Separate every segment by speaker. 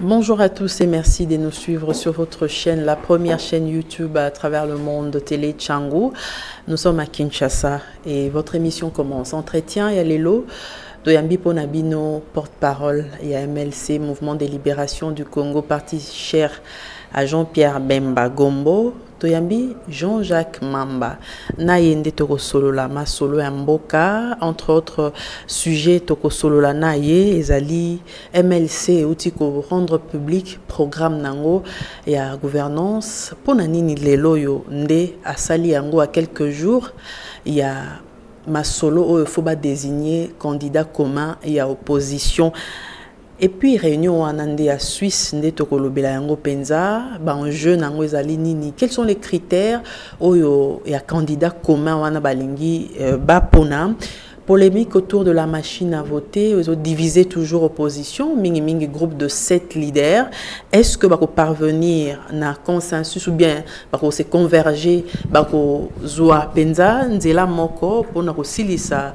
Speaker 1: Bonjour à tous et merci de nous suivre sur votre chaîne, la première chaîne YouTube à travers le monde de Télé Tchangou. Nous sommes à Kinshasa et votre émission commence. Entretien, il y a Lelo, Doyambi Ponabino, porte-parole, il y a MLC, Mouvement de Libération du Congo, parti cher à Jean-Pierre Bemba Gombo, Toyambi Jean-Jacques Mamba. Nayende toko solo la ma solo ya mboka, entre autres sujets toko solo la naye ezali MLC outi ko rendre public programme nango ya gouvernance pona nini lelo yo nde asali yango à quelques jours il y a masolo il faut pas désigner candidat commun et à opposition. Et puis réunion en Ande à Suisse, nde tokolobela yango penza, ba enjeu nango ezali nini. Quels sont les critères oyo ya candidat commun wana balingi ba pona? Polémique autour de la machine à voter, ils ont divisé toujours opposition, mingi groupe de 7 leaders. Est-ce que bako parvenir na consensus ou bien bako se converger, bako zoa penza nzela moko pour na kosilisa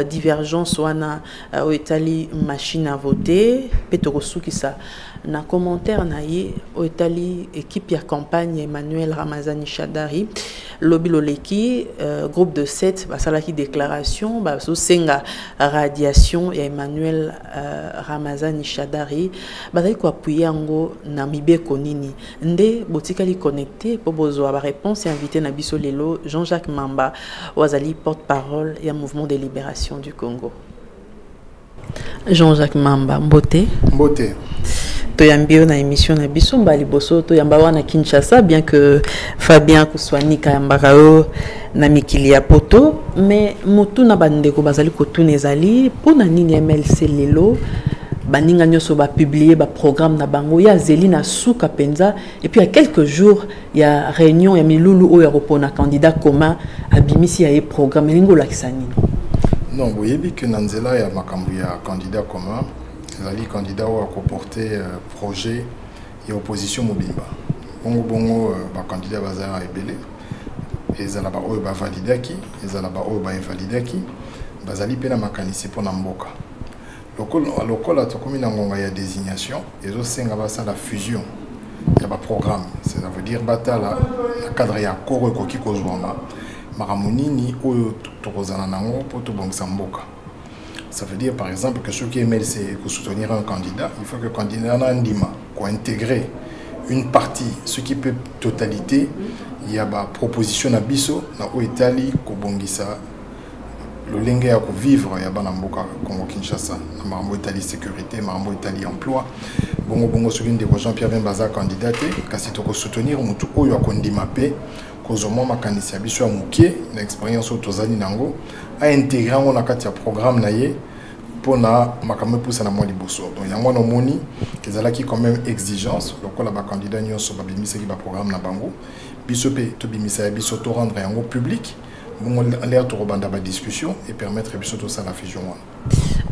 Speaker 1: divergence wana au Italie machine à voter, petoko suki sa na commentaire na ye au Italie équipe ya campagne Emmanuel Ramazani Shadari, lobby loleki groupe de 7 basalaki déclaration ba senga radiation et Emmanuel Ramazani Shadari bazali ko appuyer yango na mibeko nini nde botikali connecté pour bozwa ba réponse et invité na biso lelo Jean-Jacques Mamba wazali porte-parole et mouvement de libération du Congo. Jean-Jacques Mamba mbote toyambio na émission na biso mbali boso toyamba wana Kinshasa bien que Fabien Kuswani kayambakao na mikili ya poto mais motu na bandeko bazali kotuna ezali pona nini MLC lelo baninga nyoso ba publier ba programme na bango ya zeli na suka penza et puis il y a quelques jours il y a réunion ya milulu o ya repona candidat commun abimisi ya programme lingo lakisani.
Speaker 2: Non, vous voyez que Nanzela ya makambu ya candidat commun ezali candidat ou à comporter projet et opposition mobimba. Bongo ba candidat bazara ebele ezala ba oyo ba validaki ezala ba oyo ba invalidaki bazali pena makanisi pona mboka. Lokola tokomi na ngonga ya désignation ezo senga basa la fusion ya ba programme, ça veut dire batala na cadre ya koro ekoki kozwama maramunini oyo tokozana nango po to bongisa mboka. Ça veut dire par exemple que ceux qui MLC pour soutenir un candidat, il faut que le candidat n'andima pour intégrer une partie, ce qui peut totalité, il y a une proposition à biso na o Italie ko bongisa le lenge ya ko vivre ya bana mboka Congo Kinshasa, na mambo Italie sécurité, mambo Italie emploi. Bongo soki ndeko Jean-Pierre Bemba candidaté kasi to ko soutenir mutu oyo akondima pe kozoma makanisi ya biso ya mukie na expérience otozali nango a intégrer on a kati ya programme na ye pona makambo pousa na mwa liboso. Donc yango na moni ezalaki quand même exigence lokola ba candidat nyonso ba bimisaki ba programme na bango biso pe to bimisa ya biso to rendre yango public bon l'air to robanda ba discussion et permettre biso to ça la fusion.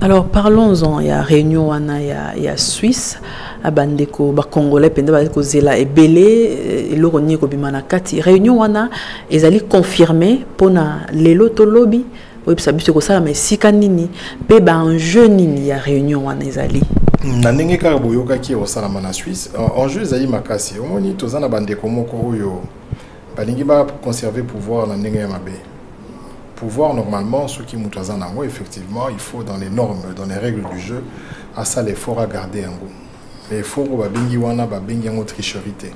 Speaker 1: Alors parlons-en, il y a réunion wana il y a Suisse abandeko ba congolais pende ba ko zela ebele eloroni ko bimana kati réunion wana ezali confirmé pona lelo to lobby oui ça biso ko sala mais sika nini pe ba enjeu nini ya réunion wana ezali
Speaker 2: na ndenge ka boyoka ki o sala na Suisse enjeu ezali makasi omoni tozana bandeko moko oyo balingi ba conserver pouvoir na ndenge ya mabe. Pouvoir normalement, ceux qui montent en ango, effectivement, il faut dans les normes, dans les règles du jeu, à ça l'effort à garder en go. Mais il faut que babengi wana babengi en tricherité.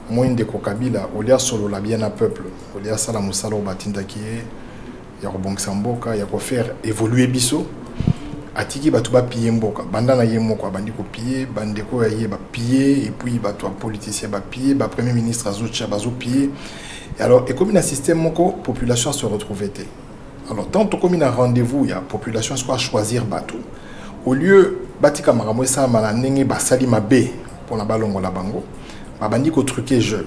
Speaker 2: Moi de kokabila, olia solo la bien à peuple, olia sala musalo batinda qui est, ya ko bongsamboka, ya ko faire évoluer biso. Atiki batu ba piller mboka, banda na ye moko bandi ko piller, bandeko ya ye ba piller et puis batu politicien ba piller, ba premier ministre azocha bazo piller. Et alors, et comme il y a un système, la population se retrouve. Alors, tant que comme il y a un rendez-vous, il y a la population qui va choisir bateau. Au lieu de Kamaramo et ça, il y a Sali Mabé pour la ballon la bango. Il y a truqué jeu.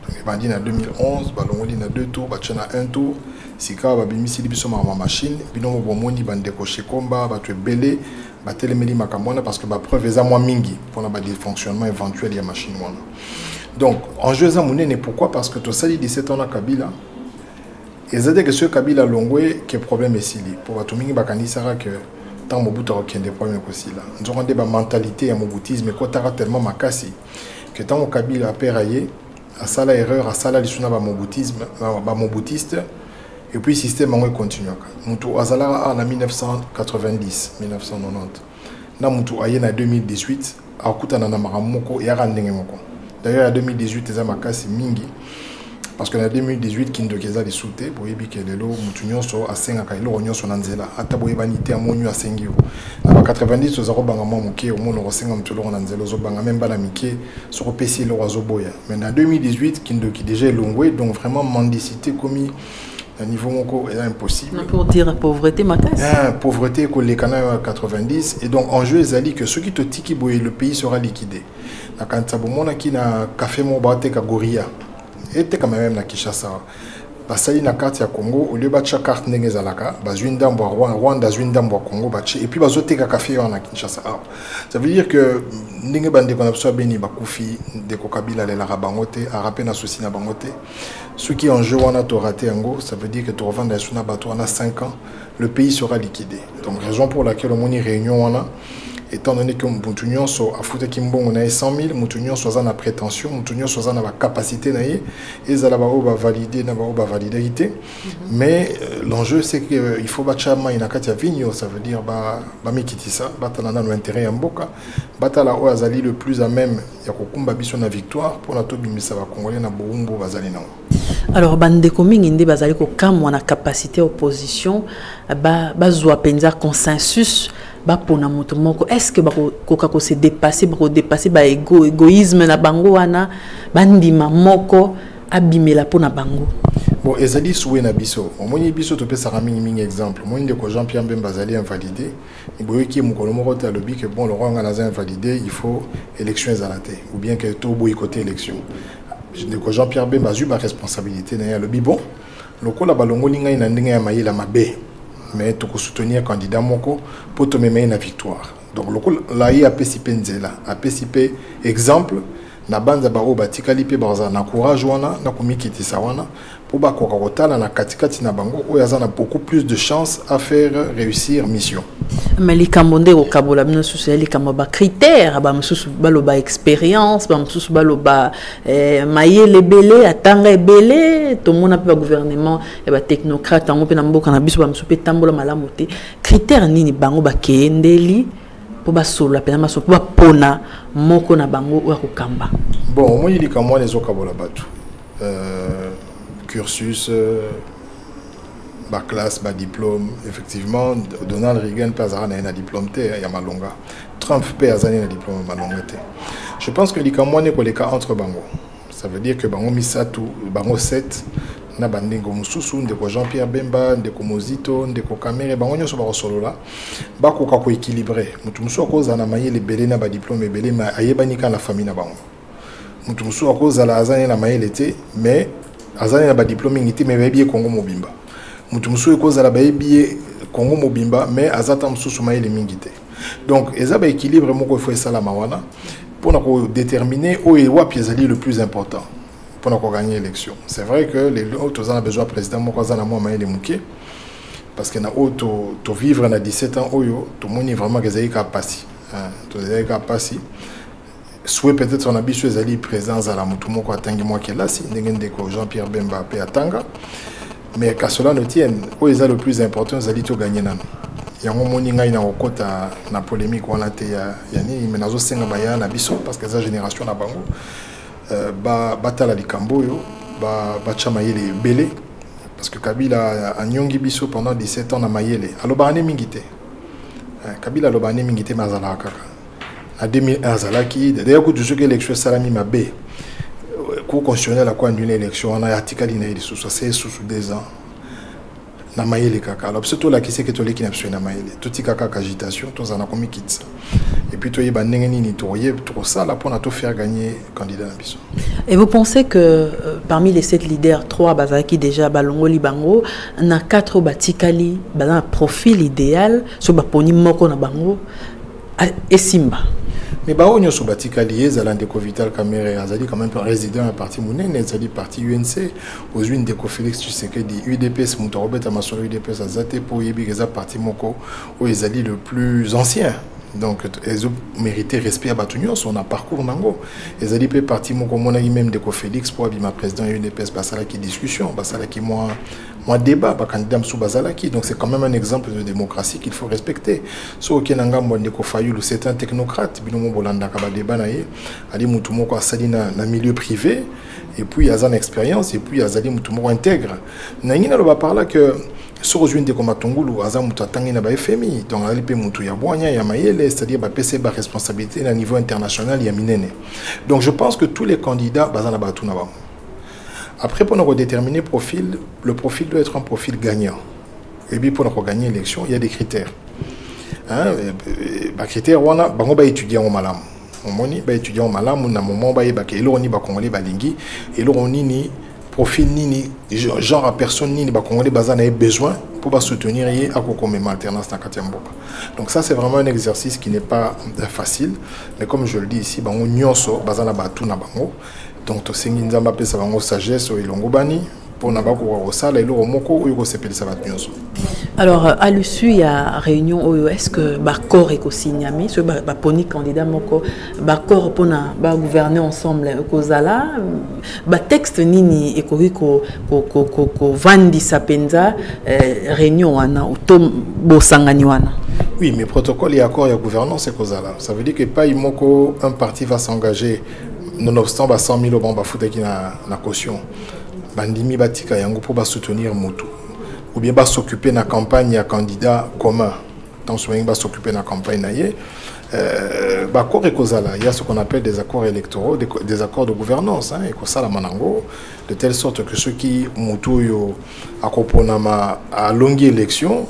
Speaker 2: Il y a 2011, il y a 2 tours, il y a 1 tour. Si il y a une machine, il y a une décoché combat, il y a belé, il y a parce que la preuve est à moi mingi pour le fonctionnement éventuel de la machine. Donc, en jeu, c'est pourquoi? Parce que tout ça, 17 ans à Kabila, et c'est que ce Kabila Longwe, qui est problème ici. Pour Batuming Bakani Sara, que tant Mobutu a des problèmes aussi là. Nous avons des mentalité à Mobutisme, mais tellement makasi que tant Kabila a péraillé, à ça l'erreur, à ça la lisuna ba Mobutisme, ba Mobutiste, et puis le système a continué. Nous avons en 1990, 1990. Nous avons en 2018, à Kutana Maramoko et à Randengemoko. D'ailleurs, en 2018, les Amakasi Mingi. Parce que en 2018, Kindo Keza les souté, pour éviter que les lots, Moutounion sont à 5 à l'Union sont en Zela. À Taboébanité à Monu à 5 euros. En 90, aux Arobangama Mouké, au monde, on s'est en Zela, aux Obanga, même pas la Miké, sur le PC, le Oiseau Boya. Mais en 2018, Kindo qui déjà est longoué, donc vraiment mendicité commis. À niveau moko est impossible.
Speaker 1: Pour dire pauvreté, ma
Speaker 2: pauvreté, que les canaux 90. Et donc, en jeu, ils que ceux qui te tiki le pays sera liquidé. Quand on a qui na café Mobate Kagoria. Et quand même na Kinshasa. Basali na carte ya Congo, au lieu de chaque carte n'engezalaka, Bazuindambo Rwanda, Zuindambo Congo, et puis bazote ka café na Kinshasa. Ça veut dire que n'enge bande qu'on absorbe beni bakufi de Kokabila le Larabangote, arape na souci na bangote. Ceux qui en jeu wana to raté ango, ça veut dire que tu revends des suna bateau en 5 ans, le pays sera liquidé. Donc raison pour laquelle on a réunion wana. Étant donné que Moutounion soit à foutre Kimbon, on a 100 000, Moutounion soit en prétention, Moutounion soit en capacité, et ils allaient valider, validité. Mais l'enjeu, c'est qu'il faut battre une akatia vigno, ça veut dire Mikitisa, battre dans l'intérêt en boca, battre la Oazali le plus à même, il y a Kokumba Bisson la victoire, pour la Tobimisa Congolais, na Boumbo Bazali.
Speaker 1: Alors, bande commune indi bazali ko kam wana capacité opposition bazwa penza consensus ba pona moto moko est-ce que ko se dépasser ba égoïsme na bango wana bandima moko abimela pona bango.
Speaker 2: Bon, ezali soué na biso. Omoni biso to pesa mingi exemple. Moi ndeko Jean-Pierre Bemba bazali invalidé. Iboyo ki mukolo moko ta lobi que bon le roi ngana invalidé, il faut élection ezalate ou bien que to boycotter élection. Jean-Pierre Bemba a eu ma responsabilité dans le bibon. Le coup la balongo linga ina ndinga ya maïla mabe. Mais tu peux soutenir candidat moko pour te mener une victoire. Donc le coup là il a PCP nzela, a PCP exemple na banza ba obatika lipe baza na courage wana na komikiti sawana pour ba kokotala na katikati na bango oyaza na beaucoup plus de chances à faire réussir mission.
Speaker 1: Mais les Camerounais au Kabola, nous sommes les Camerounais critères, nous sommes baloba expérience, nous sommes baloba maillé les belés, attendre les belés, tout le monde a pas gouvernement, et bah technocrate, on peut n'importe quoi, nous sommes super tambola malamoté. Critères ni bango ba kendeli pour ba solo la peine, pour ba pona moko na bango ou akukamba.
Speaker 2: Bon, moi il dit comme moi les autres Kabola batu, cursus. Ba classe, ba diplôme, effectivement, Donald Reagan peut avoir un diplôme, il y a Malonga. Trump peut avoir un diplôme, Malonga. Je pense que les cas entre Bango. Ça veut dire que Bango Misatu, Bango 7, na bandingo mususu, ndeko Jean-Pierre Bemba, ndeko Mozito, ndeko Kamere, Bango nyoso ba solo là, ba ko ka ko équilibré. Mutu musu akoza na maye le belé na ba diplôme belé ma ayebani ka la famille na Bango. Mutu musu akoza la azane na maye l'été, mais azane na ba diplôme ngiti mais ba bien Congo Mobimba. Mutumsu ekoza la baebié Congo Mobimba mais azata msusu maile mingite. Donc ezaba équilibre moko faut ça la mawana pour déterminer où est wapi ezali le plus important pour gagner l'élection. C'est vrai que les autres ont besoin président moko za na moi maile muké parce que na auto to vivre na 17 ans oyo to moni vraiment que ezali ka passi. To ezali ka passi. Souhait peut-être on a biso ezali présence à la mutu moko atangi moi que là si ndenge ko Jean-Pierre Bemba pe atanga. Mais qu'à cela ne tienne, où est le plus important, c'est de gagner. Il y a un moment où il y a une polémique, il y a une senga baya na biso parce que cette génération na bango batala likambo yo ba chamaye belé parce que Kabila a nyongi biso pendant 17 ans na mayele. Alors ba ane mingité. Kabila lo ba ane mingité mazala kaka. En 2001 zalaki d'ailleurs que tout ce que l'élection salami mabe. Cour constitutionnel a quoi annulé l'élection on a article d'inédit sous 2 ans na maïle kaka alors surtout là qui c'est que toi qui n'a pas na maïle tout petit kaka agitation tous en a commis quitte et puis toi il va n'engeni toyer trop ça là pour tout faire gagner candidat na biso.
Speaker 1: Et vous pensez que parmi les 7 leaders 3 bazaki déjà balongo libango na 4 batikali un profil idéal sur baponi moko na bango et Simba.
Speaker 2: Mais bah on y a sur Batika lié Zalandeko Vital Camere Azali quand même résident à parti Mounene Azali parti UNC aux unes de Félix Tshisekedi UDPS Moutarobet Amasolo UDPS Azate pour Yebi Geza parti Moko où Azali le plus ancien. Donc, ils ont mérité respect à Batunios, on a parcours nango. Ils ont dit que parti mon même de Félix pour ma président UNDPS Basala qui discussion, Basala qui moi débat, candidat sous Basala qui. Donc c'est quand même un exemple de démocratie qu'il faut respecter. So Kenanga Mwandeko Fayulu, c'est un technocrate, binomo bolanda kaba débat naie, ali mutumoko asali na milieu privé et puis il y a une expérience et puis il y a zali mutumoko intègre. Nangina lo ba par là que sur les de Komatongulu, Azam Mutatangi na FMI, donc Alipe Mutu Yaboanya, Yamayele, c'est-à-dire PC ba responsabilité à niveau international, Yaminene. Donc je pense que tous les candidats, Bazana Batuna. Après, pour nous déterminer profil, le profil doit être un profil gagnant. Et puis pour nous gagner l'élection, il y a des critères. Hein, critères, on va étudier en malam. On va étudier en malam, on a un moment, on va étudier en congolais, balingi, et l'on ni profil ni genre à personne ni ba congolais bazana a besoin pour soutenir y a comme alternance dans Katiamboka. Donc ça c'est vraiment un exercice qui n'est pas facile, mais comme je le dis ici bango nyonso bazana batu na bango. Donc to sengi nzamba pesa bango sagesse o ilongo bani pour na bako ko sala ilo moko o ko sepeli sa batu nyonso.
Speaker 1: Alors à l'issue il y a réunion est-ce que bakor eko signami ce ba poni candidat moko bakor pona ba gouverner ensemble kozala ba texte nini eko ko vandi sapenza réunion wana autom bosangani wana.
Speaker 2: Oui, mais protocole et accord et gouvernance c'est kozala. Ça veut dire que pas imoko un parti va s'engager nonobstant ba 100 000 bon ba futaki na caution. Bandimi batika yango pour ba soutenir Motu. Ou bien s'occuper de la campagne à candidat commun. Tant souvent, va s'occuper de la campagne. Il y a ce qu'on appelle des accords électoraux, des accords de gouvernance. De telle sorte que ceux qui ont à longue élection,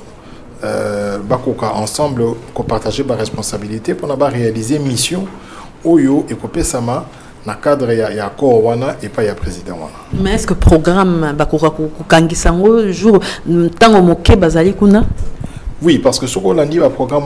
Speaker 2: ensemble, partager la responsabilité pour réaliser une mission. Oyo et Kopesama. Dans le cadre, il y a accord et pas il y a président.
Speaker 1: Mais est-ce que le programme Kangisango jour tant moké bazali kuna?
Speaker 2: Oui, parce que ce qu'on a dit le programme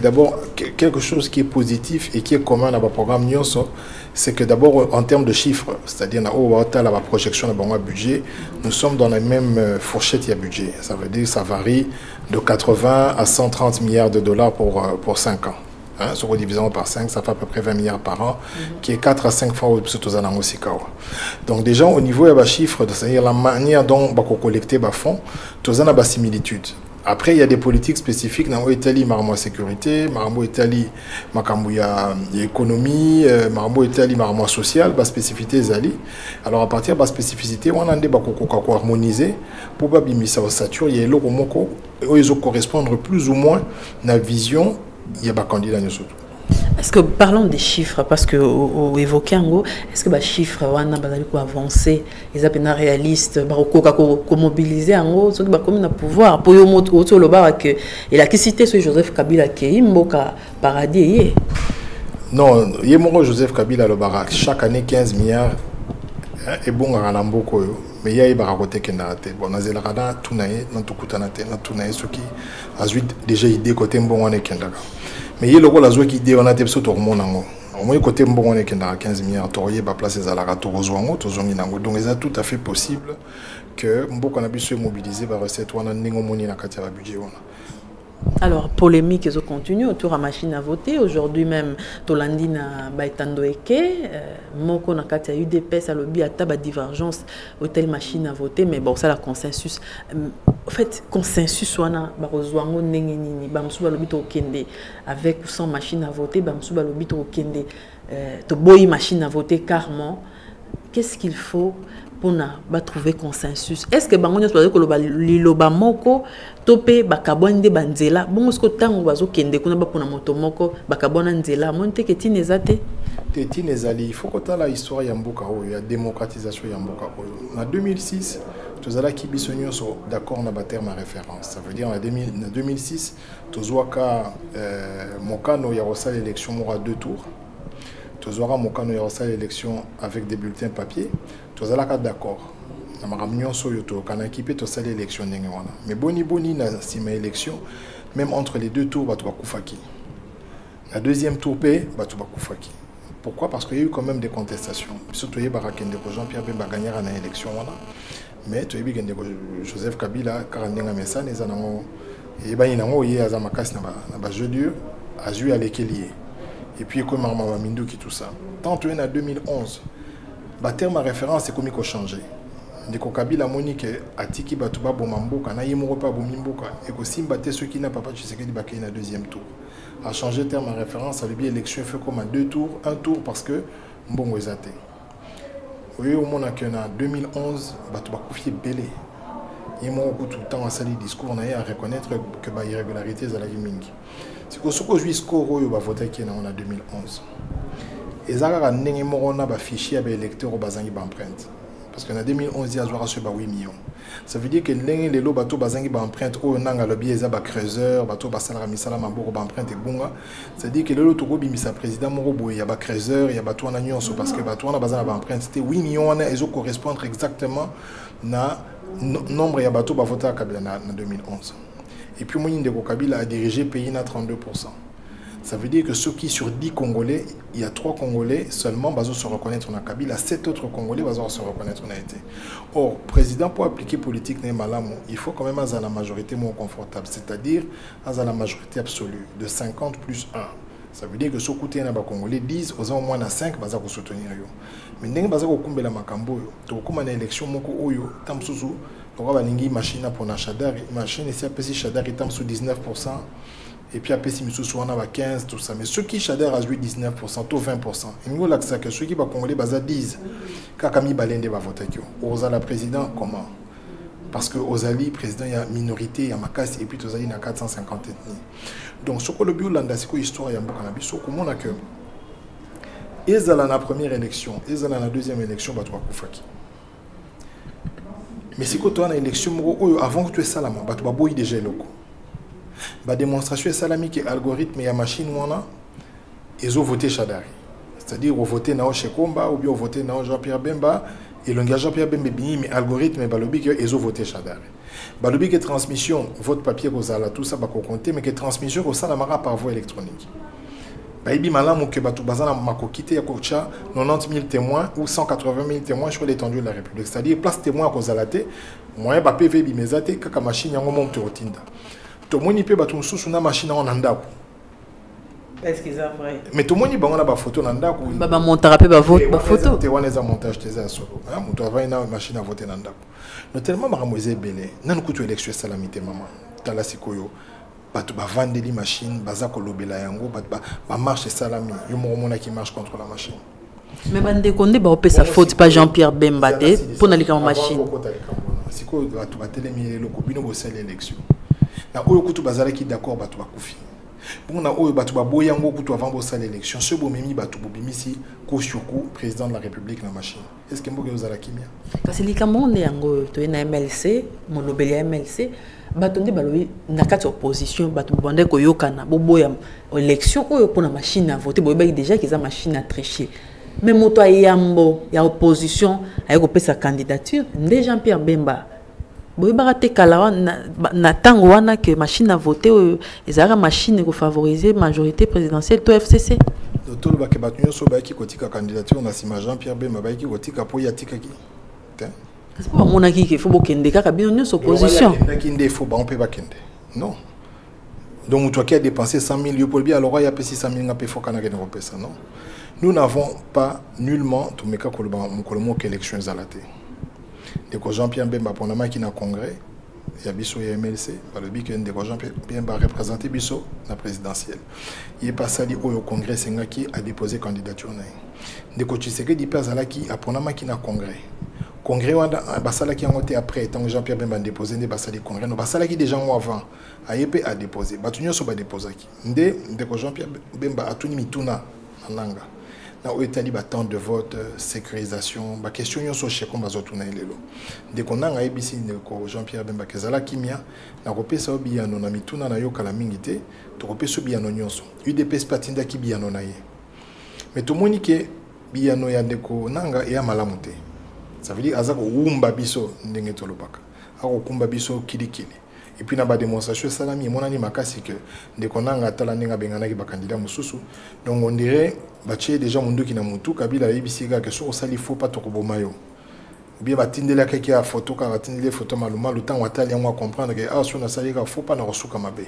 Speaker 2: d'abord quelque chose qui est positif et qui est commun dans le programme Nyonso, c'est que d'abord en termes de chiffres, c'est-à-dire dans la projection de bon budget, nous sommes dans la même fourchette de budget. Ça veut dire que ça varie de 80 à 130 milliards de dollars pour 5 ans. Hein, sur division par 5, ça fait à peu près 20 milliards par an, qui est 4 à 5 fois au-dessus de Zanango Sikawa. Donc déjà au niveau des chiffres, c'est-à-dire la manière dont on collecter les fonds, tout a des similitudes. Après, il y a des politiques spécifiques dans l'Italie, Maramo sécurité, Maramo Italie, Makambouya économie, Maramo Italie, Maramo social, la spécificité Zali. Alors à partir de la spécificité, on a des bakoko harmonisés pour pas bimisa au satur, il y a l'eau moko, ils correspondre plus ou moins à la vision. Il y a des candidats.
Speaker 1: Est-ce que parlons des chiffres parce que au évoqué en est-ce que les chiffres ont avancé ils sont bien réalistes ils mobiliser en gros ceux qui ont le pouvoir pour que et la cité sur Joseph Kabila qui mboka paradis
Speaker 2: non yemoko Joseph Kabila le barak chaque année 15 milliards et bon à l'amboko mais il y a des barakote qui n'ont été bon nazela rada tunaye dans tout kutanate na tunaye ceux qui a déjà idée côté bon on est kendaga mais il y a le rôle à jouer qui idée on a été sur tout le monde au moins côté bon on est kendaga 15 milliards torier ba placer za la rato rozwango tozongi nango donc c'est tout à fait possible que mboko na biso mobiliser ba recette wana ningo moni na kati ya budget wana.
Speaker 1: Alors, polémique et continue autour de la machine à voter. Aujourd'hui même, Tolandi na baitando eke, moko na kati ya UDPS à lobby à taba divergence au telle machine à voter, mais bon ça la consensus. En fait, consensus wana ba rozwango ndenge nini, ba msuba lobby to kende avec ou sans machine à voter, ba msuba lobby to kende to boy machine à voter carrément. Qu'est-ce qu'il faut pour trouver consensus? Est-ce que bango nyonso bazoko liloba moko topé bakabonde banzela bongo ce que tango bazo kende kuna ba pona moto moko bakabona nzela monte ke tinezate
Speaker 2: tinezali il faut que ta la histoire ya mboka oyo ya démocratisation ya mboka oyo en 2006 tozala ki biso nyonso d'accord na ba terme référence ça veut dire en 2006 tozwaka mokano ya rosala élection mora 2 tours tozwaka mokano ya rosala élection avec des bulletins papier tozala ka d'accord na makamnyo soyo to kana équipe to sala élection ndenge wana mais boni na sima élection même entre les deux tours bato bakufaki La deuxième tour P, Batou Bakoufaki. Pourquoi? Parce qu'il y a eu quand même des contestations. Surtout, il y a eu Jean-Pierre Bemba gagné à l'élection. Mais il y a eu Joseph Kabila, Karandenga Messa, il y a eu Azamakas, il y a jeu dur, a joué à l'équilier. Et puis, comme Marmama Mindou qui tout ça. Tant que en 2011, le terme à référence, c'est comme il a changé. Ndeko Kabila Monique Atiki Batouba Bomamboka, Naïmouropa Bomimboka, et que Simbaté ceux qui n'a pas Tshisekedi Bakay na deuxième tour. A changé de terme en référence à l'élection élection fait comme à 2 tours, 1 tour parce que Mbongo Ezate. Oui, au monde en 2011, Batouba Koufi Belé. Il m'a tout le temps à salir discours, on a à reconnaître que les irrégularités à la Mingi. C'est que ce que je score au voté qui est en 2011. Et ça a un fichier avec électeurs au Bazangi Bamprint. Parce qu'en 2011, il y a 8 millions. Ça veut dire que les lots bateaux bazangi empreinte au nanga lobby et zaba creuseur bateau basala misala maboro empreinte et bunga. Ça veut dire que le lot togo bimisa président morobo il y a ba creuseur il y a bateau na nyonso parce que bateau na bazana empreinte c'était 8 millions et ils correspondre exactement na nombre ya bateau ba voter à Kabila en 2011. Et puis Mouni Ndeko Kabila a dirigé le pays à 32%. Ça veut dire que ceux qui sur 10 Congolais, il y a 3 Congolais seulement qui se reconnaître dans Kabila, 7 autres Congolais qui se reconnaître dans été. Or, président pour appliquer politique il faut quand même avoir la majorité moins confortable, c'est-à-dire avoir la majorité absolue de 50 plus 1. Ça veut dire que ceux qui sont Congolais 10, aux au moins 5, ils vont soutenir. Mais si vous avez la Makambo, vous avez une élection, vous avez une machine pour la Chadari, machine ici à Chadari est sous 19%. Et puis après, si nous sommes à 15, tout ça. Mais ceux qui chadèrent à jouer 19%, ou 20%. Et nous, là, que ceux qui vont congolais, ils disent Kakami Balende va voter. Ozala président, comment? Parce que Ozali, président, il y a minorité, il y a Makassi, et puis Ozali, il y a 450 ethnies. Donc, ce que le but, c'est que l'histoire, il y a beaucoup de choses. Comment on a que. Ils ont la première élection, ils ont la deuxième élection, ils vont Koufaki. Mais si tu as une élection, avant que tu aies ça, tu vas déjà locaux. La démonstration salami qui est algorithme et la machine ils ont voté Chadari. C'est-à-dire qu'ils ont voté Nao Shekomba ou bien ils ont voté Nao Jean-Pierre Bemba et le gars Jean-Pierre Bemba mais algorithme et balobi ils ont voté Chadari. Balobi que transmission vote papier aux ala tout ça va compter mais que transmission au salamara par voie électronique. Baïbi malam que batu bazana makokite ya kocha 90 000 témoins ou 180 000 témoins sur l'étendue de la République. C'est-à-dire place témoin à zalate moyen ba PV bimezate kaka machine yango monte rotinda. Tout le monde peut battre une machine en andako.
Speaker 1: Est-ce qu'ils ont vrai?
Speaker 2: Mais tout le monde peut avoir photo en andako.
Speaker 1: Baba monter peu ba photo.
Speaker 2: Tu vois les montages des solo. Hein, tu vas une machine à voter en andako. Non tellement maramosé belé. Nan kutu élection salamité maman. Tala sikoyo. Batu ba vendre les machines, baza ko lobela yango, ba marche salami. Yo mo mona qui marche contre la machine.
Speaker 1: Mais bande konde ba opé sa faute pas Jean-Pierre Bemba pour na lika machine.
Speaker 2: Sikoyo batu ba télémi loko bino bo sel élection. Na oyo kutu bazala ki d'accord batu bakufi. Bon na oyo batu baboyango kutu avant bo sal élection, ce bo memi batu bobimisi ko surko président de la République na machine. Est-ce que mboge ozala kimia?
Speaker 1: Parce que likamonde yango to na MLC, monobeli MLC, batu nde balobi na kati opposition batu bande ko yokana boboya élection oyo pour na machine à voter boyeba déjà qu'ils a machine à tricher. Mais moto ayambo ya opposition ayeko pesa candidature nde Jean-Pierre Bemba. Si vous avez que machine à voter, ils ont machine pour favoriser la majorité présidentielle de FCC.
Speaker 2: Tout le monde qui a candidature, on a Jean-Pierre Bemba qui a pour y attirer.
Speaker 1: C'est pas mon avis qu'il faut que nous opposition.
Speaker 2: Non. Donc, toi qui as dépensé 100 000 pour le bien, alors il y a 600 000 pour que non. Nous n'avons pas nullement tout le monde qui élection à la tête. De Jean-Pierre Bemba pour le qui na congrès il y a biso et MLC par le but que de Jean-Pierre Bemba représenter biso la présidentielle il est passé au congrès qui a déposé candidature na de ko Tshisekedi passe là qui a pour le qui na congrès wanda basala qui a été après tant Jean-Pierre Bemba déposé ne basala congrès no basala qui déjà avant AEP a déposé batunyo so ba déposer qui de ko Jean-Pierre Bemba a tout mituna nanga na oetali ba temps de vote sécurisation ba question yo so chez komba zotuna lelo de konanga ebisi ne ko Jean-Pierre Bemba kezala kimia na kopesa obiano na mituna na yo kala mingite to kopesa obiano nyonso UDPS patinda ki biano na ye mais to moni ke biano ya ndeko nanga ya malamu te ça veut dire azako umba biso ndenge tolobaka ako kumba biso kilikili et puis na ba démonstration salami mon ani makasi que de konanga tala ninga bengana ki ba candidat mususu donc on dirait ba tché déjà mundu ki na mutu kabila yebisiga que so sali faut pas to koboma yo bien batindela kaki a photo ka batindele photo maluma le temps watali yango comprendre que ah so na sali ka faut pas na resuka mabe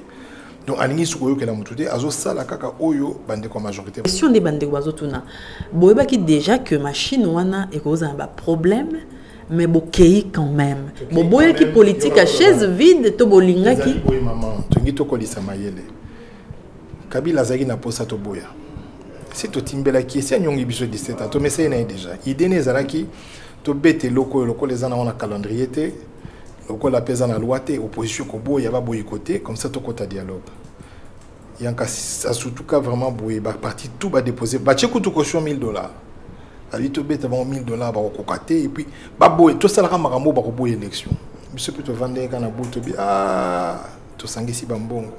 Speaker 2: donc alingi suko yo ke na mutu te azo sala kaka oyo bande ko majorité
Speaker 1: si on est bande wazo tuna boyeba ki déjà que machine wana e cause un problème mais bokei quand même boboya ki politique à chaise vide to bolinga ki
Speaker 2: boy maman tongi to kolisa mayele kabila zaki na posa to boya c'est to timbela ki c'est nyongi biso 17 ans to mais c'est déjà idée ne zalaki to bete loko les ana on a calendrier te loko la pesa na loi te opposition ko boya ba boy côté comme ça to kota dialogue yanka surtout cas vraiment boy ba parti tout ba déposer ba tcheku to caution $1000 ali to beta ba $1000 ba ko katé et puis ba boy to sala ka makambo ba ko boy élection monsieur peut te vendre kana boto bi ah to sangisi ba mbongo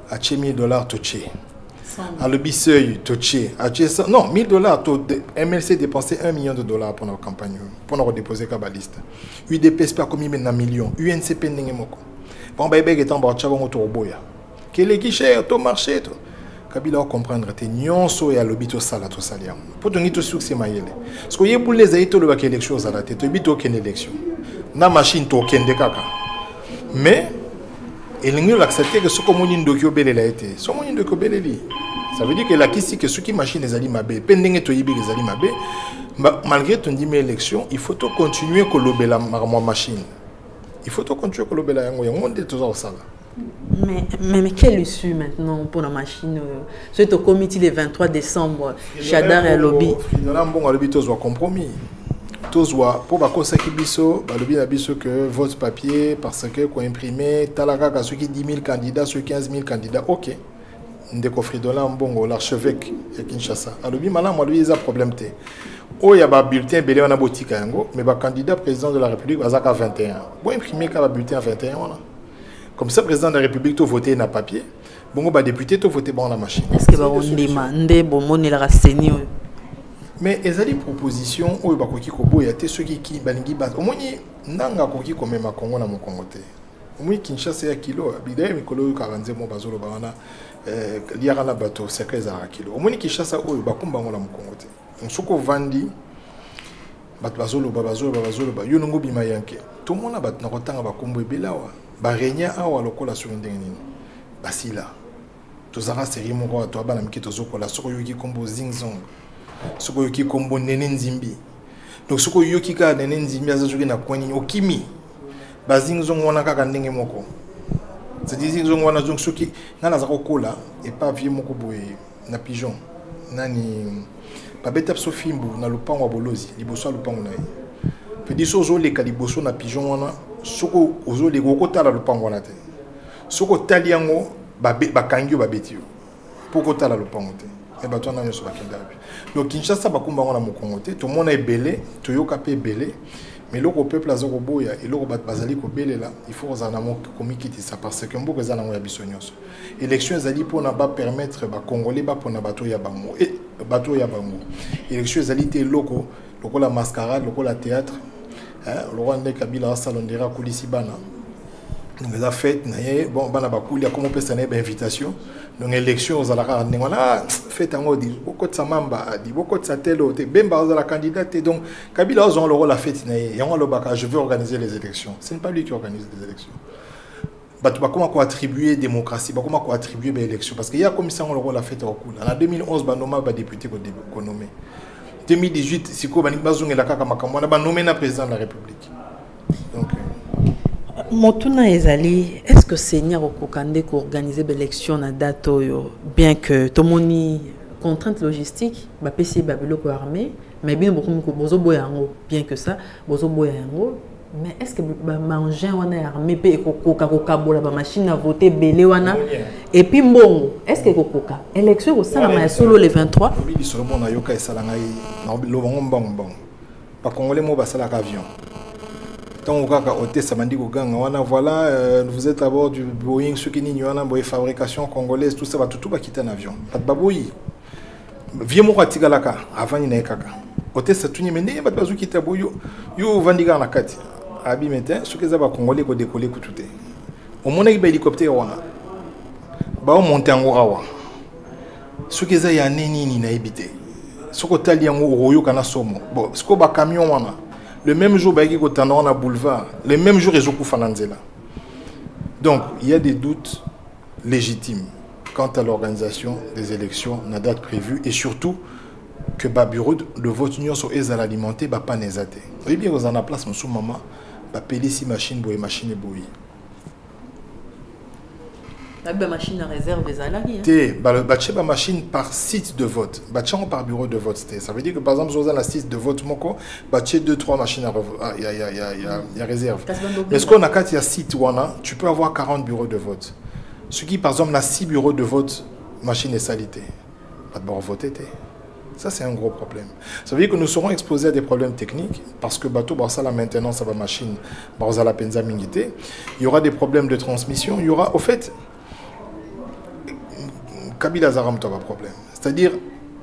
Speaker 2: a $1000 to tché à le biseuil to tché a non $1000 to MLC dépensé $1 million pour la campagne pour nous déposer ka ba liste UDP pas comme maintenant millions UNCP ndenge moko bon ba ebege tan ba tchabongo to boya kele ki cher to marché to kabila o comprendre te nyonso ya lobito sala to salia pour donner to succès mayele parce que yebul les aito le ba quelque chose à la tête to bito ken élection na machine to ken de kaka mais il n'y a accepté que ce que mon indokyo belle a été son mon indokyo belle li ça veut dire que la kisi que ce qui machine les ali mabe pendenge to yibi les ali mabe malgré ton dime élection il faut to continuer ko lobela ma machine il faut to continuer ko lobela yango yango de to ça
Speaker 1: mais quelle issue maintenant pour la machine c'est au comité le 23 décembre Chadar et lobby
Speaker 2: dans la bon lobby to zo compromis tozwa pour bakosa ki biso balobi na biso que vote papier parce que ko imprimer talaka ka ceux qui 10 000 candidats ceux 15 000 candidats OK ndeko Fridola Mbongo l'archevêque ya Kinshasa alobi malamu lui a problème té o ya ba bulletin belé on a botika yango mais ba candidat président de la République bazaka 21 bon imprimer ka ba bulletin 21 on a comme ça président de la République to voter na papier bongo ba député to voter bon la machine
Speaker 1: est-ce que ba on demande bon monela raseni
Speaker 2: mais ezali proposition oyo bakoki koboya te ceux qui balingi base omoni nanga koki komema Congo na mokongo te omoni Kinshasa ya kilo bidaye mikolo 40 mo bazolo bana liara na bato secret za kilo omoni Kinshasa oyo bakumba ngo na mokongo te donc soko vandi bato bazolo ba yo nongo bima yanke to mona bato na kotanga bakumbo ebelawa ba renya awa lokola sur ndenge nini basila to zara série moko to bana miki to zokola soko yoki kombo zingzong soko yoki kombo nene nzimbi donc soko yoki ka nene nzimbi azazuki na kwani okimi bazingzong wana kaka ndenge moko c'est dit zingzong wana donc soki ngana za kokola et pas vie moko boye na pigeon nani ba beta sofimbu na lupango bolozi liboso lupango na ye pedi sozo le kaliboso na pigeon wana soko ozo le kokotala lupango wana te soko tali yango ba kangi ba betio poko tala lupango te et bato na nyoso bakenda donc Kinshasa bakumba ngona mokongo te to mona ebele to yoka pe ebele mais loko peuple azoko boya et loko bat bazali ko belela il faut ozana mo komikiti ça parce que mboko ezana ngo ya biso nyonso élection ezali pona ba permettre ba congolais ba pona bato ya bango et bato ya bango élection ezali te loko la mascarade loko la théâtre le roi de Kabila salondera kulisi bana donc la fête naye bon bana bakuli comment peut ça une invitation donc élection aux alaka ngona fête ngo di beaucoup de samamba di beaucoup de satelo te bemba aux la candidate donc Kabila ont le rôle la fête naye yango lo baka je veux organiser les élections ce n'est pas lui qui organise les élections batu ba comment ko attribuer démocratie ba comment ko attribuer les élections parce qu'il y a comme ça le rôle la fête au cool en 2011 ba noma ba député ko nommé 2018 siko ba bazongela kaka makambo na ba nommé na président de la République donc
Speaker 1: Motuna ezali, est-ce que Seigneur Okokande ko organiser l'élection na date oyo bien que tomoni contrainte logistique ba PC babelo ko armée mais bien beaucoup ko bozo boyango bien que ça bozo boyango mais est-ce que ba manger wana armée pe kokoka kokabola ba machine à voter belé wana et puis mbongo est-ce que kokoka élection au sala ma solo le 23
Speaker 2: bi solo mona yoka esala ngai na lo mbongo ba congolais mo ba sala avion. Tant que hôtel samedi voilà vous êtes à bord du Boeing ce qui n'y a pas fabrication congolaise tout ça va tout va quitter un avion pas de babouille vieux mo kwatigalaka avant ni kaka hôtel ça tout ni mende pas bazu quitter boyo yo vandiga na kati abi matin ce que ça va congolais ko décoller ko tout au moins il y a hélicoptère wana ba monter en awa ce que ça y a nini na habité ce que tali yango royo kana somo bon ce que ba camion wana le même jour ba ki ko tanda na boulevard le même jour ezo kufa na nzela. Donc il y a des doutes légitimes quant à l'organisation des élections na date prévue et surtout que le bureau de vote union soit alimenté ba pas nézaté. Oui bien vous en a place monsieur maman ba peli si machine boy machine boy.
Speaker 1: La machine à réserve des salariés.
Speaker 2: Ba machine par site de vote, ba par bureau de vote. Ça veut dire que par exemple vous avez un site de vote moko, ba 2-3 machines à il y a réserve. Mais ce qu'on a quand il y a site wana, tu peux avoir 40 bureaux de vote. Ce qui par exemple a 6 bureaux de vote, machine est salité. Pas de voter. Ça, c'est un gros problème. Ça veut dire que nous serons exposés à des problèmes techniques parce que bateau, ça, la maintenance à la machine, la penza mingité. Il y aura des problèmes de transmission. Il y aura, au fait, Kabila Zaram n'a pas de problème. C'est-à-dire,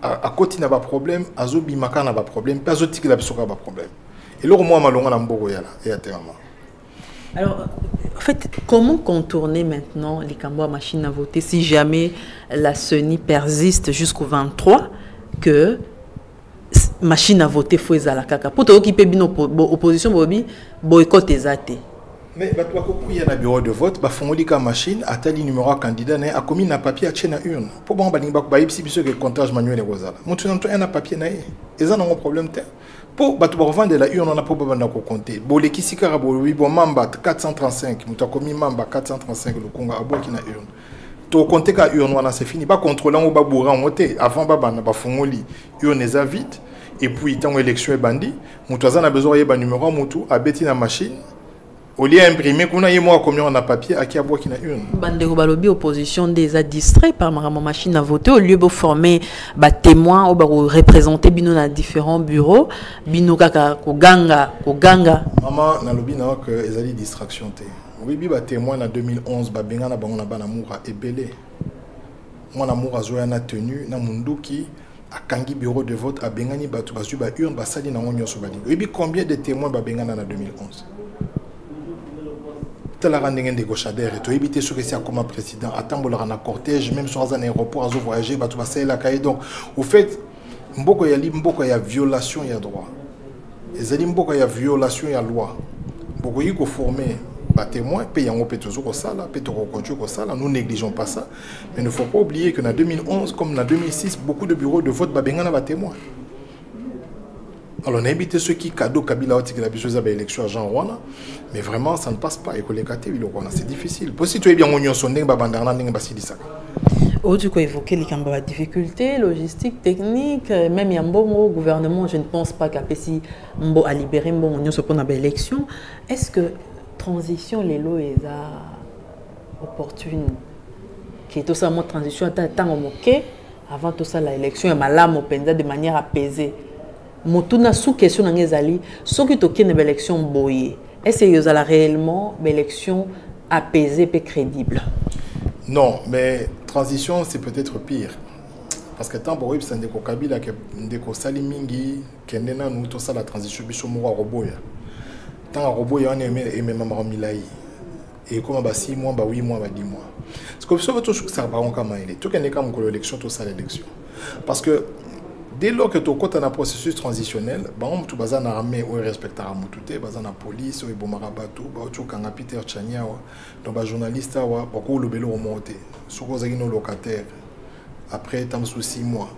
Speaker 2: à côté n'a pas de problème, à Zobi Maka n'a pas de problème, pas à Zotik n'a pas de problème. Et là, au moins, Malonga n'a pas de problème.
Speaker 1: Alors, en fait, comment contourner maintenant les cambois machines à voter si jamais la CENI persiste jusqu'au 23 que machine à voter faut à la caca pour t'occuper bien opposition bobi boycott et athées.
Speaker 2: Mais il y a un bureau de vote bah font la machine à tel numéro candidat a commis un papier à chaîne urne pour bon baling ba ipsi biso que comptage manuel et gozala maintenant tu as un papier na et ça non problème te pour ba tu vendre la urne on a pas besoin de compter bo les kisikara bo oui bon mamba 435 muta commis mamba 435 le conga abo qui na urne to compter ka urne wana c'est fini pas contrôler on ba bourra monter avant ba bana ba fongoli urne za vite et puis tant élection est bandi muto a besoin y ba numéro mutu a beti na machine au lieu d'imprimer qu'on a eu moi combien on a papier à qui a bois qui n'a une
Speaker 1: bandeko balobi opposition des a distrait par ma machine à voter au lieu de former ba témoins ou ba représenter bino dans différents bureaux bino kaka ko ganga
Speaker 2: maman na lobi na que ezali distraction té oui bi ba témoin en 2011 ba benga na bango na bana moura ebelé moi na moura zo na tenu na munduki à kangi bureau de vote à bengani batu basu ba urne ba sali na ngonyo so bali oui bi combien de témoins ba benga na 2011 la rendez des gauchadères et tu éviter ce que c'est comme président attendre le cortège même sur un aéroport à voyager bah tu vas savoir la caille donc au fait mboko ya limboko ya violation ya droit et mboko ya violation ya loi mboko yi ko former ba témoin paye en peut toujours ça là peut continuer ça là nous négligeons pas ça mais il ne faut pas oublier que en 2011 comme en 2006 beaucoup de bureaux de vote ba bengana ba témoin. Alors on a évité ceux qui cadeau Kabila ou la bichose à l'élection à Jean Rwanda, mais vraiment ça ne passe pas. Et c'est difficile. Pour si tu es bien on sondé babandana n'engue basi disaka.
Speaker 1: Tu peux évoquer les difficultés logistiques, techniques, même il y a un bon gouvernement. Je ne pense pas qu'après mbo a libéré bon on se prend à l'élection. Est-ce que transition les lois est opportune? Qui est tout ça mon transition tant au moqué avant tout ça l'élection et malame au penza de manière apaisée. Motuna sous question dans les alliés, ceux qui toquent une élection boyée, est-ce que vous avez réellement une élection apaisée et crédible?
Speaker 2: Non, mais transition c'est peut-être pire. Parce que tant que c'est un déco Kabila qui est salimingi, qui est nous tout ça la transition biso moura roboya. Tant que roboya on est même milai. Et comme 6 mois, 8 mois, 10 mois. Parce que vous savez tout ça va encore mal. Tout qu'il y a comme l'élection, tout ça l'élection. Parce que dès lors que tu as un processus transitionnel, tu as une armée où il respecte la police, où il y a un Peter Chania, un journaliste, beaucoup de gens monté. Si vous avez un locataire, après 6 mois,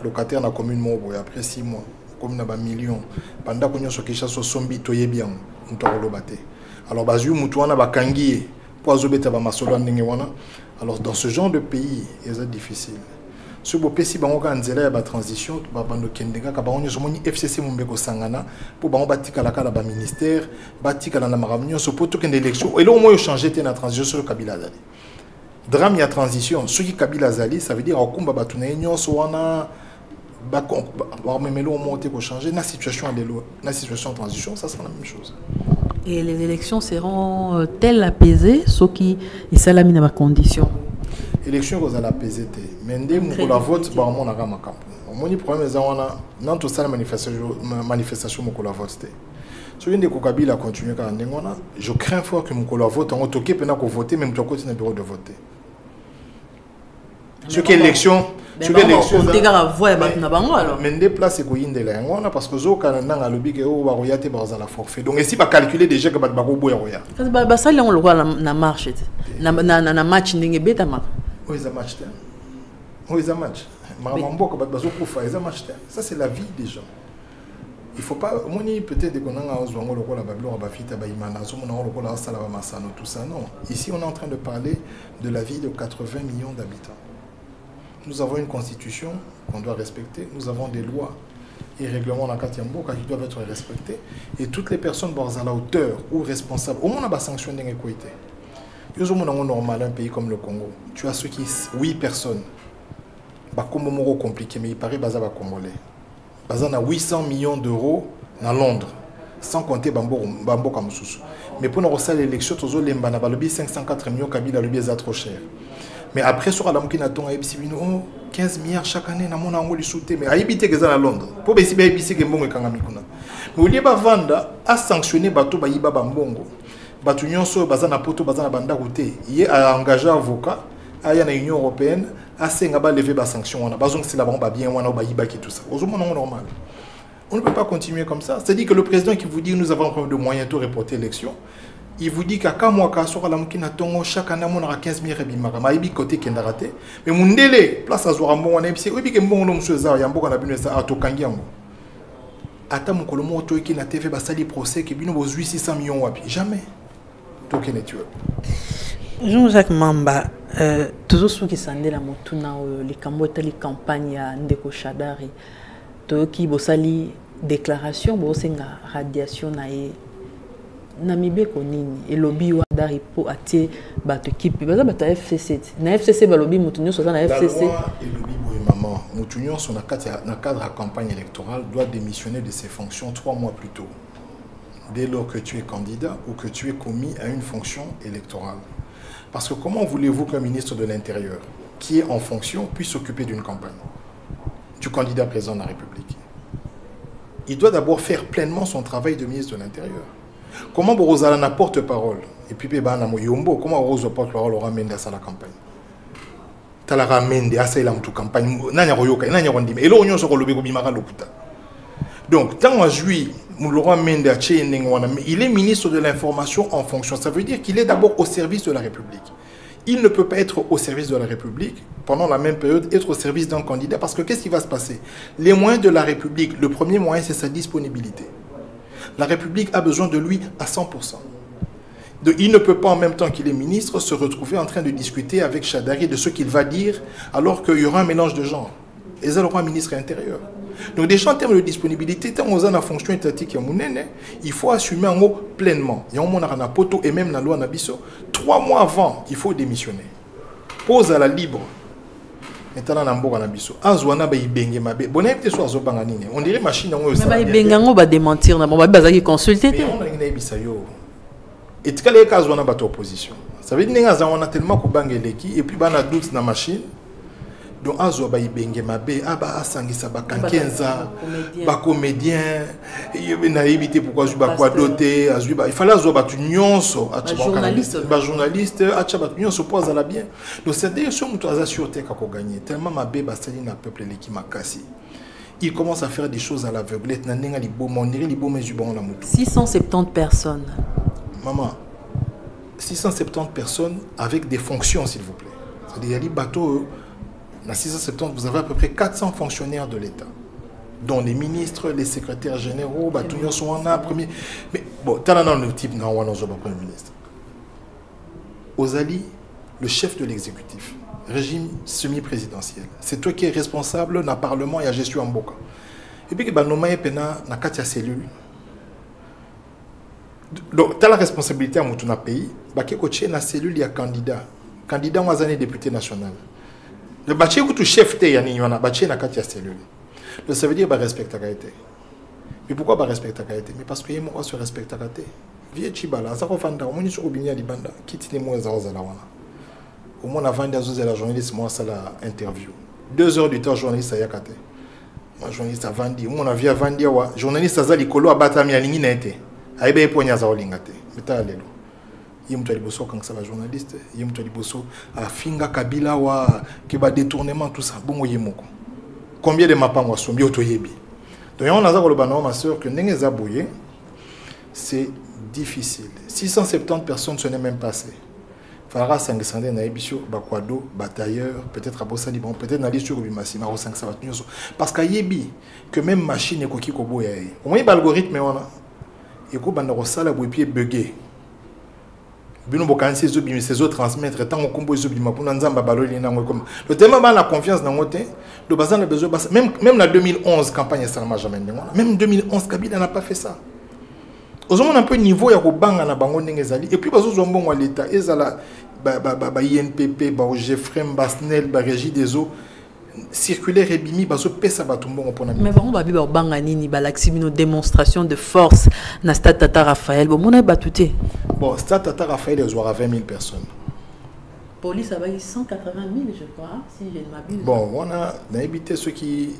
Speaker 2: locataire dans la commune, après 6 mois, comme un million, pendant que nous avons quelque chose de sombi, bien, nous avons battu. Alors, alors, dans ce genre de pays, c'est difficile. Si vous avez une transition, vous avez FCC pour le ministère, pour l'élection. Et là, au moins, changer la transition sur Kabila Zali. Drame, il y a transition. Ce qui est Kabila Zali, ça veut dire que changer la situation de transition, ça sera la même chose.
Speaker 1: Et les élections seront telles apaisées, ceux qui sont dans les conditions.
Speaker 2: L'élection vous allez apaiser mais dès que la vote bah on a ramaka mon problème est dans tout ça la manifestation pour la vote Si vous avez Kabila continuer à Ndengona, je crains fort que mon collègue vote en autoqué pendant qu'on vote, même toi côté dans le bureau de voter. Ce qui est élection, ce qui est élection.
Speaker 1: On dégage voix na bango alors.
Speaker 2: Mais des places c'est koyinde là, on a parce que zo Canada a lobby que o baroyate baza la forfait. Donc ici pas calculer déjà que bat bako boya roya.
Speaker 1: Ba ça on le voit na marche na match ndenge beta mak.
Speaker 2: Oui, ça match. Oui, ça match. Marambo que bat bazo kufa, ça match. Ça c'est la vie des gens. Il faut pas moni peut-être qu'on a un zongo lokola bablo bafita ba imana zo mona lokola sala ba masano tout ça non. Ici on est en train de parler de la vie de 80 millions d'habitants. Nous avons une constitution qu'on doit respecter, nous avons des lois et règlements dans Katiambo qui doivent être respectés et toutes les personnes à la hauteur ou responsables au moins on a sanctionné des équité. Yo zo mona normal un pays comme le Congo. Tu as ceux qui 8 personnes. Ba comme moro compliqué mais il paraît baza ba congolais. Bazan a 800 millions d'euros dans Londres, sans compter Bambo Kamsusu. Mais pour nous refaire l'élection, tous les Mbana, le 504 millions Kabila, le billet est trop cher. Mais après, sur la mouki naton, 15 milliards chaque année, na mon ango li souté. Mais aïbité que ça à Londres. Pour baisser aïbité que mbongo kangamikuna. Mais au lieu de vendre, à sanctionner bateau baïba bambongo. Bateau nyonso bazana poto bazana banda routé. Il a engagé un avocat, à la Union européenne. Assez ngaba lever ba sanction on a besoin que c'est la bombe bien on a baïba qui tout ça aux hommes normal on ne peut pas continuer comme ça c'est à dire que le président qui vous dit nous avons un problème de moyens pour reporter l'élection il vous dit qu'à quand moi qu'à sur la mukina tongo chaque année on aura 15 000 rebimaka maibi côté qui raté mais mundele place à zorambo on a epsi oui que bon nom monsieur za yambo na bino ça atokangiango ata mukolo moto qui na TV basali procès qui bino bo 600 millions wapi jamais token tu
Speaker 1: Jean-Jacques Mamba, toujours ceux qui sont la motuna les camboïta les campagnes à Ndeko Shadari, to qui bosali déclaration bosenga radiation nae Namibie konini et lobby wa dari po atie bato kipi baza bato FCC na FCC ba lobby mutunyo soza na FCC
Speaker 2: et lobby boy maman mutunyo son na cadre de campagne électorale doit démissionner de ses fonctions 3 mois plus tôt dès lors que tu es candidat ou que tu es commis à une fonction électorale. Parce que comment voulez-vous qu'un ministre de l'Intérieur, qui est en fonction, puisse s'occuper d'une campagne du candidat président de la République? Il doit d'abord faire pleinement son travail de ministre de l'Intérieur. Comment Borozala n'a porte-parole? Et puis, comment Rose porte-parole aura Mende à la campagne? Talara Mende à la campagne. Donc, tant à juillet, il est ministre de l'information en fonction. Ça veut dire qu'il est d'abord au service de la République. Il ne peut pas être au service de la République pendant la même période, être au service d'un candidat. Parce que qu'est-ce qui va se passer? Les moyens de la République, le premier moyen, c'est sa disponibilité. La République a besoin de lui à 100%. Il ne peut pas, en même temps qu'il est ministre, se retrouver en train de discuter avec Shadari de ce qu'il va dire, alors qu'il y aura un mélange de genres. Et ça aura un ministre intérieur. Donc déjà en termes de disponibilité, tant on a la fonction étatique, il faut assumer en mot pleinement. Il y a un moment dans poto et même dans la loi Nabiso, 3 mois avant, il faut démissionner. Pose à la libre. Maintenant dans la Nabiso, azwana ba ibenge mabe. Bonne te so azobanga nini. On dirait machine ngo ça.
Speaker 1: Mais ba ibenge ngo ba démentir na ba bazaki consulter te.
Speaker 2: On a une bisayo. Et tukale ka azwana ba opposition. Ça veut dire nga on a tellement ko bangeleki et puis ba na doute na machine. Donc, azo ba ibenge mabe, aba asangisa ba kankenza, ba comédien, na éviter pourquoi je ba quoi doter, il fallait azo ba tu nyonso, ba journaliste, acha ba nyonso pose à la bien. Donc c'est d'ailleurs sur muto aza sûreté ka ko gagner. Tellement mabe ba sali na peuple leki makasi. Il commence à faire des choses à l'aveuglette, na ndenga liboma, on dirait liboma jubon la muto.
Speaker 1: 670 personnes.
Speaker 2: Maman, 670 personnes avec des fonctions s'il vous plaît. C'est-à-dire les bateaux dans 670, vous avez à peu près 400 fonctionnaires de l'État, dont les ministres, les secrétaires généraux, tous sont en a premier. Mais bon, tu as le type, non, on n'a pas premier ministre. Ozali, le chef de l'exécutif, régime semi-présidentiel. C'est toi qui es responsable dans le Parlement et à gestion en Boka. Et puis, tu as na katia cellule. Donc, tu as la responsabilité à mon pays. Tu as la cellule, il y a candidat. Candidat, on a député national. Le bâti où tu chef t'es yani on a bâti na katia cellule. Donc ça veut dire bah respecte ta qualité. Mais pourquoi bah respecte ta qualité? Mais parce que moi se respecte ta qualité. Vie chibala ça ko fanda on sur obinia libanda kitine mo za za la wana. Au moins avant d'azoser la journaliste moi ça la interview. 2 heures du temps journaliste ya kate. Moi journaliste avant dire on a vu avant dire wa journaliste za likolo abata mi alingi na été. Aïbe ponya za olingate. Meta lelo. Il y a liboso quand ça va journaliste, il y a liboso à finga Kabila wa qui va détournement tout ça. Bon yemoko. Combien de mapam wa sombi otoyebi. Donc on a ça le bano ma sœur que n'engé zabouye. C'est difficile. 670 personnes ce n'est même pas assez. Fara 500 na ebisho bakwado batailleur peut-être à Bossa Liban peut-être na listure bimasi ma 500 parce qu'à yebi que même machine et koki kobo ya. Au moins l'algorithme on a et ko banda ko sala bo pied buggé. Bino bokansi zo bimi ces autres transmettre tant on combo zo bima pour nzamba baloli na comme le thème ba la confiance dans ngote le bazan a besoin même la 2011 campagne Salama jamais même 2011 Kabila n'a pas fait ça. Aux hommes un peu niveau ya ko banga na bango ndengezali et puis bazo zo mbongo à l'état ezala ba INPP ba Jeffrem Basnel ba régie des eaux circulaire et bimi bazo pesa batumbongo pona
Speaker 1: mais bango ba biba banga nini ba laximino démonstration de force na stade Tata Raphaël bon mona batuté
Speaker 2: bon stade Tata Raphaël ils aura 20 000 personnes
Speaker 1: police a eu 180 000 je crois si je ne m'abuse
Speaker 2: bon on a habité ceux qui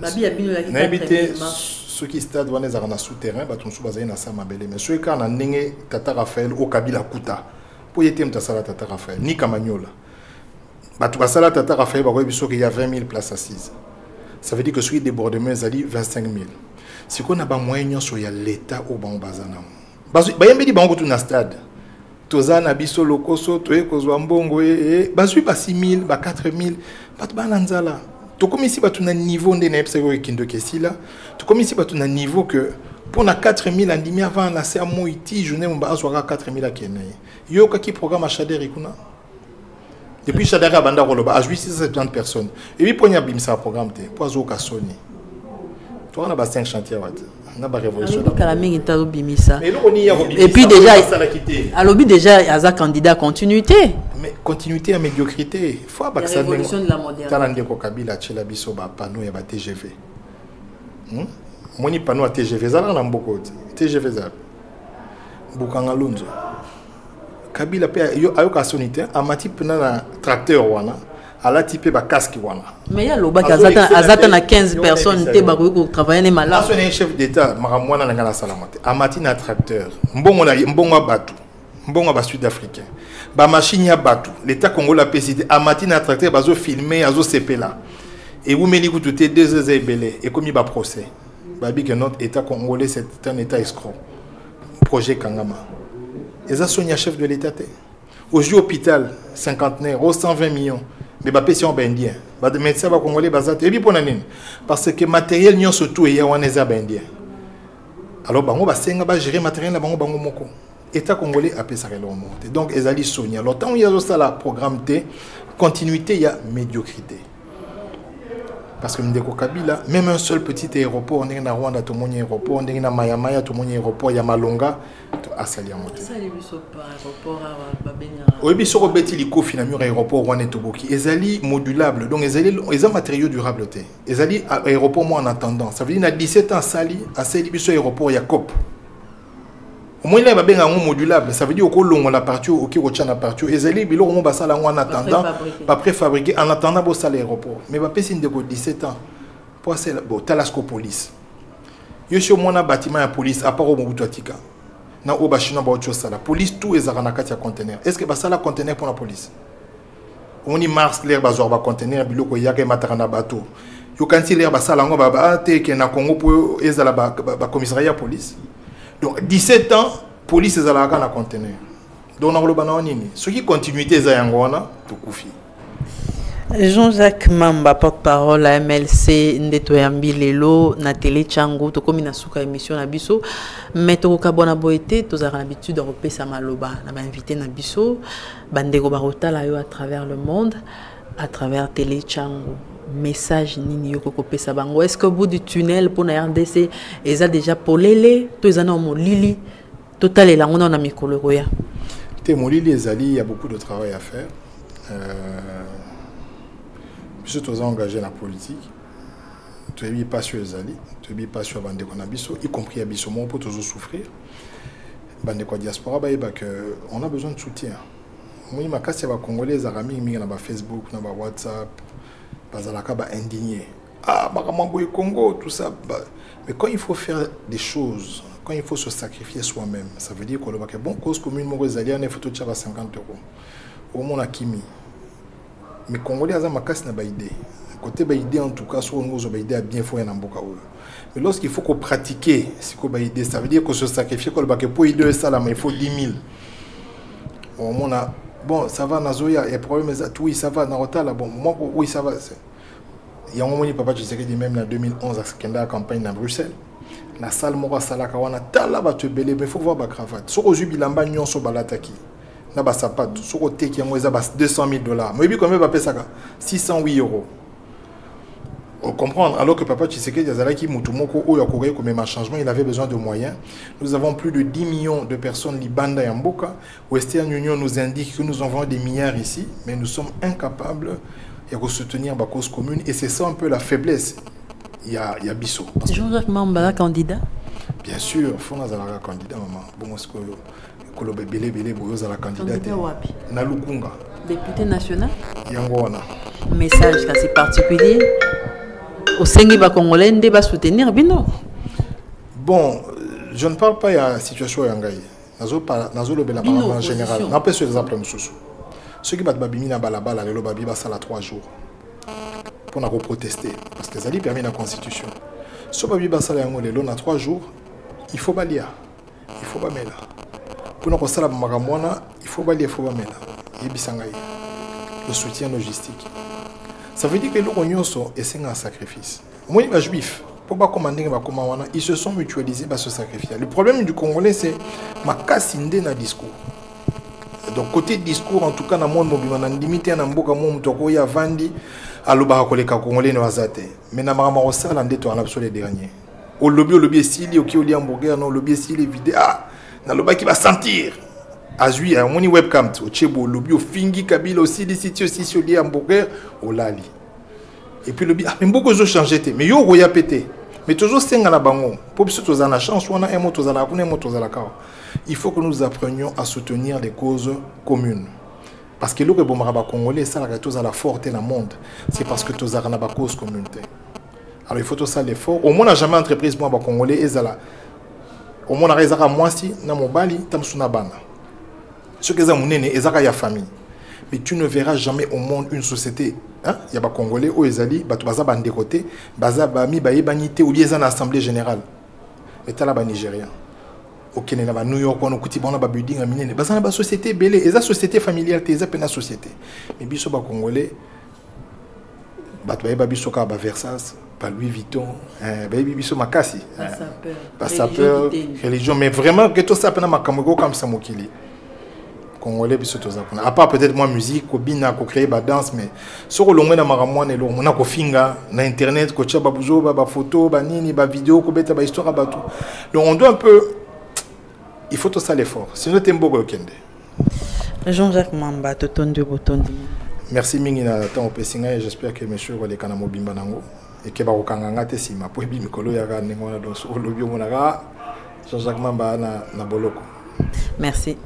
Speaker 1: babi abino la
Speaker 2: habité ceux qui stade wana za na souterrain batunsu bazali na sama belé mais ceux qui na ndenge Tata Raphaël au Kabila kuta pour yete mtasala Tata Raphaël ni Kamanyola batu basala Tata Raphaël ba biso qu'il y a 20 000 places assises ça veut dire que celui débordement zali 25 000 si qu'on a ba moyen sur ya l'état au ban bazana ba yembedi bango tu na stade tozana biso lokoso toye kozwa mbongo e bazui ba 6 000 ba 4 000 batu bananzala to comme ici batu na niveau ndé na epsego kindo kesila to comme ici batu na niveau que pour na 4 000 andimi avant la c'est à moiti journée mba azwaka 4 000 akene yo ka ki programme Chader ikuna depuis Chader a banda koloba a 670 personnes et puis ponya bimsa programme te pour azoka soni to on a ba 5 chantiers wat na ba révolution
Speaker 1: et puis déjà alobi déjà aza candidat continuité
Speaker 2: mais continuité à médiocrité faut pas que ça
Speaker 1: révolution de la modernité
Speaker 2: talande ko Kabila tshela biso ba panneau ya ba TGV moni panneau à TGV zala na mboko TGV za bukanga lunzo Kabila pe yo ayoka sonité amati pena na tracteur wana ala type ba casque wana
Speaker 1: mais ya loba azata na 15 personnes te ba ko travailler ne mala
Speaker 2: son chef d'état maramwana na ngala salamate amati na tracteur mbongo batu mbongo ba sud-africain ba machine ya batu l'état congolais PCT amati na tracteur bazo filmer azo sepela et vous meli ku tout 2 heures ebele et comme ba procès babi que notre état congolais c'est un état escroc projet Kangama et ça sonia chef de l'état aujourd'hui hôpital cinquantenaire au 120 millions mais ba patient indien ba médecin ba congolais bazate et puis pour nani parce que matériel nyon surtout ya waneza indien alors bango ba senga ba gérer matériel na bango moko état congolais a pesa relo monter donc ezali sonia longtemps il y a ça la programme T continuité il y a médiocrité parce que ndeko Kabila même un seul petit aéroport on est na Rwanda to moni aéroport on est na Mayamaya to moni aéroport ya Malonga to asali amote
Speaker 1: ça les biso par aéroport à babenga
Speaker 2: oui biso ko beti liko finalement aéroport Rwanda to boki ezali modulable donc ezali matériaux durables té ezali aéroport moi en attendant ça veut dire na 17 ans asali biso aéroport ya COP au moins là babenga ngo modulable ça veut dire ko longo la partie au ki rocha na partie ezali biloko mo basala ngo en attendant pas préfabriqué en attendant bo sala aéroport mais ba pesi ndeko 17 ans pour c'est bon Talasco police yo chez moi na bâtiment ya police à part au Mobutu Atika na o bashina ba autre sala police tout ezaka na kati ya conteneur est-ce que ba sala conteneur pour la police on y mars l'air ba zorba conteneur biloko yaka mataka na bateau yo kanti l'air ba sala ngo ba te ke na Congo pour ezala ba commissariat police. Donc 17 ans, police est allée dans conteneur. Donc on a le ce qui continuité est à tout koufi.
Speaker 1: Jean-Jacques Mamba, porte-parole à MLC Ndetoyambi Lelo, na télé Tchango, to comme na souka émission na biso, mais to kabona boité, to za l'habitude de repérer sa maloba, na ba invité na biso, bandego barota la yo à travers le monde, à travers télé Tchango. Message nini yoko kopesa bango est-ce que au bout du tunnel pour na RDC eza déjà polele to eza na mo lili total la on a mikolo roya
Speaker 2: té mo lili ezali il y a beaucoup de travail à faire puisque tous engagés dans la politique tu es pas sur ezali tu es pas sur bande qu'on a biso y compris à biso mon pour toujours souffrir bande quoi diaspora ba que on a besoin de soutien moi makasi ba congolais arami mingi na ba Facebook na ba WhatsApp bazalaka ba indigné ah Bakamango et Congo, tout ça. Mais quand il faut faire des choses, quand il faut se sacrifier soi-même, ça veut dire qu'on a bon cause commune, mon résalien, il faut tout à 50 euros. Au moins, on a Kimi. Mais Congolais, ils ont ma casse n'a pas idée. Côté idée, en tout cas, sur nous, on a idée à bien faire un boka. Mais lorsqu'il faut qu'on pratique, c'est qu'on a idée. Ça veut dire qu'on se sacrifie, qu'on a pour aider ça, il faut 10 000. Au moins, on a bon, ça va, Nazoya, il y a problème, oui, ça va, Narota, là, bon, moi, oui, ça va. Il y a un moment, papa, tu sais que même en 2011, à la campagne à Bruxelles, la salle, moi, Salakawana, Talaba, tu es belé, mais il faut voir ma cravate. Sur aux Ubilamba, Nyon, sur Balataki. N'a pas sapat, sur au thé qui a moins 200 000 $. Mais combien va payer ça? 608 euros. On comprend, alors que papa Tshisekedi Yazalaki Mutumoko ou Yakouré comme un changement, il avait besoin de moyens. Nous avons plus de 10 millions de personnes Libanda et Mboka. Western Union nous indique que nous avons des milliards ici, mais nous sommes incapables de soutenir la cause commune. Et c'est ça un peu la faiblesse. Il y a Bissot.
Speaker 1: Jean-Jacques Mamba, candidat?
Speaker 2: Bien sûr, il faut que nous ayons un candidat, maman. Bon, est-ce que Kolobe Belé Belé Boyoza la candidate? Nalukunga.
Speaker 1: Député national?
Speaker 2: Yangoana.
Speaker 1: Message assez particulier. Au Sénégal, les Congolais ne soutenir Bino.
Speaker 2: Bon, je ne parle pas de la situation Yangaï. En général. Je pas sur l'exemple de ceux qui battent Babimina Balabala, les Lobabi Bassala 3 jours pour nous protester. Parce que ça a permis la constitution. Si Babi Bassala Yangoï, on a 3 jours, il faut balier. Il faut balier. Pour nous faire la Magamwana, il faut balier, il faut balier. Le soutien logistique. Ça veut dire que les Ognons est un sacrifice. Moi, les Juifs, pour pas commander, ils se sont mutualisés pour se sacrifier. Le problème du Congolais, c'est ma casse dans le discours. Donc, côté discours, en tout cas, dans le monde, on a limité un peu de temps, Vandi, à l'Obahakoleka Congolais, mais dans le monde, on a absolument les derniers. Au lobby est stylé, au lobby hamburger, non, le lobby est stylé, vidéo. Ah, dans le lobby qui va sentir. Azui, à mon webcam, au Tchebo, le bio Fingi, Kabila aussi, les sites aussi sur les hamburgers, au Lali. Et puis le bio, mais beaucoup de choses changé, mais yo, il y a pété. Mais toujours, c'est un bango. Pour que tu aies la chance, on a un mot, il faut que nous apprenions à soutenir les causes communes. Parce que le Congolais, ça, la forte dans le monde, c'est parce que tu as une cause commune. Alors il faut tout ça l'effort. Au moins, on n'a jamais entreprise, moi, Congolais, au moins, on a raison à moi, si, dans mon bali, tam sunabana. Ce que c'est une famille. Mais tu ne verras jamais au monde une société. Il y a des Congolais, où ils allaient, des côtés, ou bien une assemblée générale. Mais tu as là Nigérien. Au Kenya, à New York, on a un building, on a une société belle. Et la société familiale, c'est une société. Mais les Congolais, ils Versace, Louis Vuitton, ils Makassi. Pas sapeur, religion. Mais vraiment, que tout ça, comme ça, Congolais, à part peut-être moi musique, bina, créer la danse, mais sur le long de maramouane, on a finga, na internet, ko tcha babuzo, ba photo, ba nini, ba vidéo, ko beta ba histoire, ba tout. Donc on doit un peu, il faut tout ça l'effort. Sinon t'es beau kende.
Speaker 1: Jean-Jacques Mamba, totondi botondi.
Speaker 2: Merci mingi na temps au pessinga et j'espère que monsieur va les kanamo bimba nango et que ba okanganga te sima po bi mikolo ya ga nengo na donc sur le bio monara Jean-Jacques Mamba na boloko.
Speaker 1: Merci.